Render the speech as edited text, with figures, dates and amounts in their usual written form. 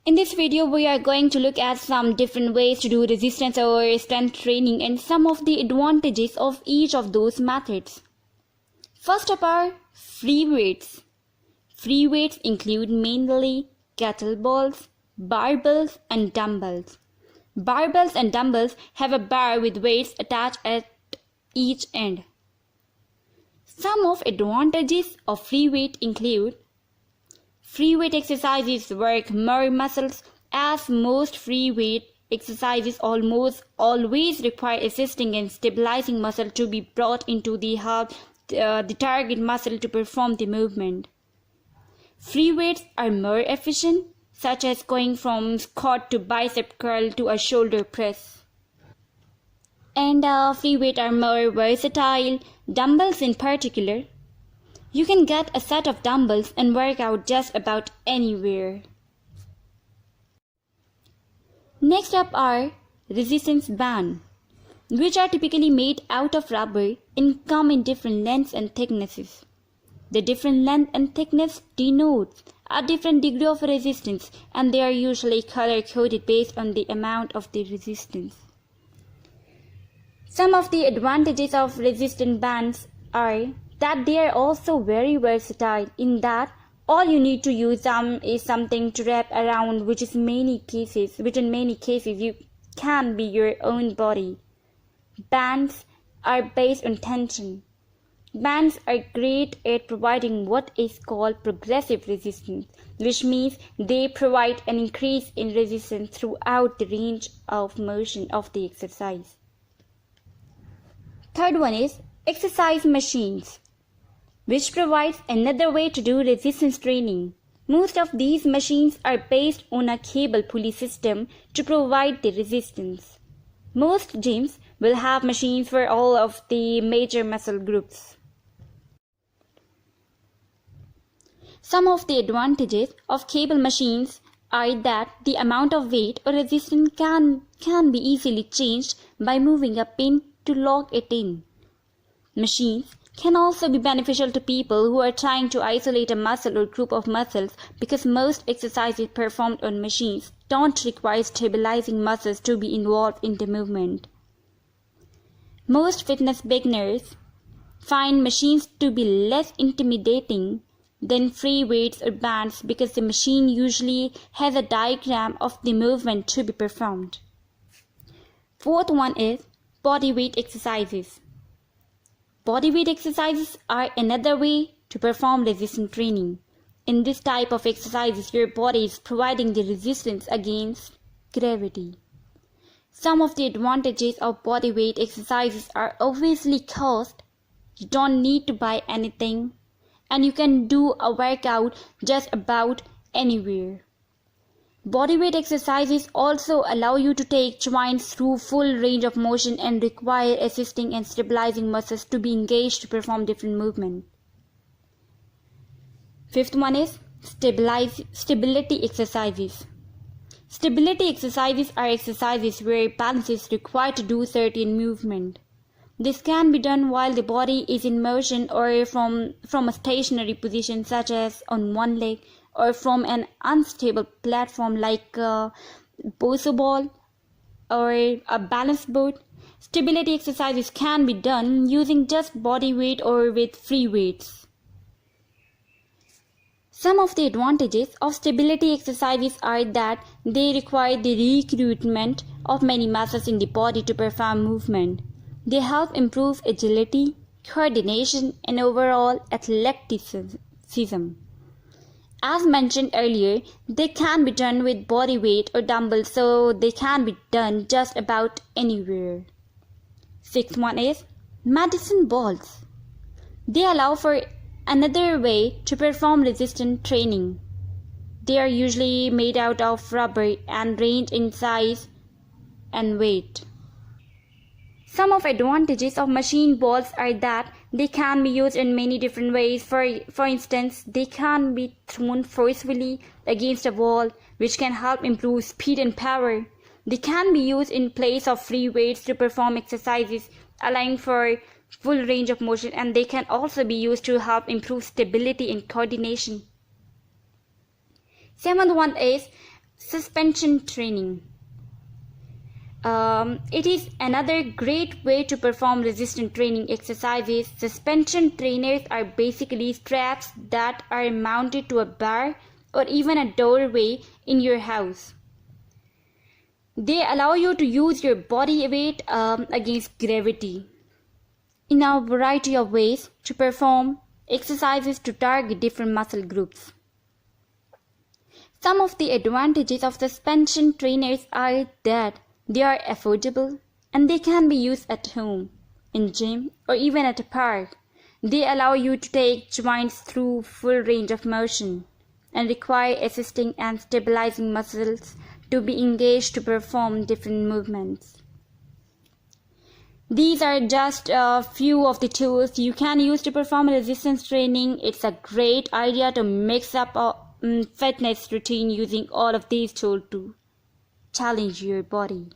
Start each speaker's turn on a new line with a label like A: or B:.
A: In this video, we are going to look at some different ways to do resistance or strength training and some of the advantages of each of those methods. First up are free weights. Free weights include mainly kettlebells, barbells, and dumbbells. Barbells and dumbbells have a bar with weights attached at each end. Some of advantages of free weight include: free weight exercises work more muscles, as most free weight exercises almost always require assisting and stabilizing muscle to be brought into the target muscle to perform the movement. Free weights are more efficient, such as going from squat to bicep curl to a shoulder press. And free weights are more versatile, dumbbells in particular. You can get a set of dumbbells and work out just about anywhere. Next up are resistance bands, which are typically made out of rubber and come in different lengths and thicknesses. The different length and thickness denotes a different degree of resistance, and they are usually color-coded based on the amount of the resistance. Some of the advantages of resistance bands are that they are also very versatile, in that all you need to use them is something to wrap around, which in many cases you can be your own body. Bands are based on tension. Bands are great at providing what is called progressive resistance, which means they provide an increase in resistance throughout the range of motion of the exercise. Third one is exercise machines, which provides another way to do resistance training. Most of these machines are based on a cable pulley system to provide the resistance. Most gyms will have machines for all of the major muscle groups. Some of the advantages of cable machines are that the amount of weight or resistance can be easily changed by moving a pin to lock it in. Machines can also be beneficial to people who are trying to isolate a muscle or group of muscles, because most exercises performed on machines don't require stabilizing muscles to be involved in the movement. Most fitness beginners find machines to be less intimidating than free weights or bands, because the machine usually has a diagram of the movement to be performed. Fourth one is body weight exercises. Body weight exercises are another way to perform resistance training. In this type of exercises, your body is providing the resistance against gravity. Some of the advantages of body weight exercises are obviously cost. You don't need to buy anything, and you can do a workout just about anywhere. Bodyweight exercises also allow you to take joints through full range of motion and require assisting and stabilizing muscles to be engaged to perform different movements. Fifth one is stability exercises. Stability exercises are exercises where balance is required to do certain movement. This can be done while the body is in motion, or from a stationary position such as on one leg, or from an unstable platform like a bosu ball or a balance board. Stability exercises can be done using just body weight or with free weights. Some of the advantages of stability exercises are that they require the recruitment of many muscles in the body to perform movement. They help improve agility, coordination, and overall athleticism. As mentioned earlier, they can be done with body weight or dumbbells, so they can be done just about anywhere. Sixth one is medicine balls. They allow for another way to perform resistance training. They are usually made out of rubber and range in size and weight. Some of the advantages of machine balls are that they can be used in many different ways. For instance, they can be thrown forcefully against a wall, which can help improve speed and power. They can be used in place of free weights to perform exercises, allowing for full range of motion, and they can also be used to help improve stability and coordination. Seventh one is Suspension training. It is another great way to perform resistance training exercises. Suspension trainers are basically straps that are mounted to a bar or even a doorway in your house. They allow you to use your body weight against gravity in a variety of ways to perform exercises to target different muscle groups. Some of the advantages of suspension trainers are that they are affordable and they can be used at home, in gym, or even at a park. They allow you to take joints through full range of motion and require assisting and stabilizing muscles to be engaged to perform different movements. These are just a few of the tools you can use to perform resistance training. It's a great idea to mix up a fitness routine using all of these tools to challenge your body.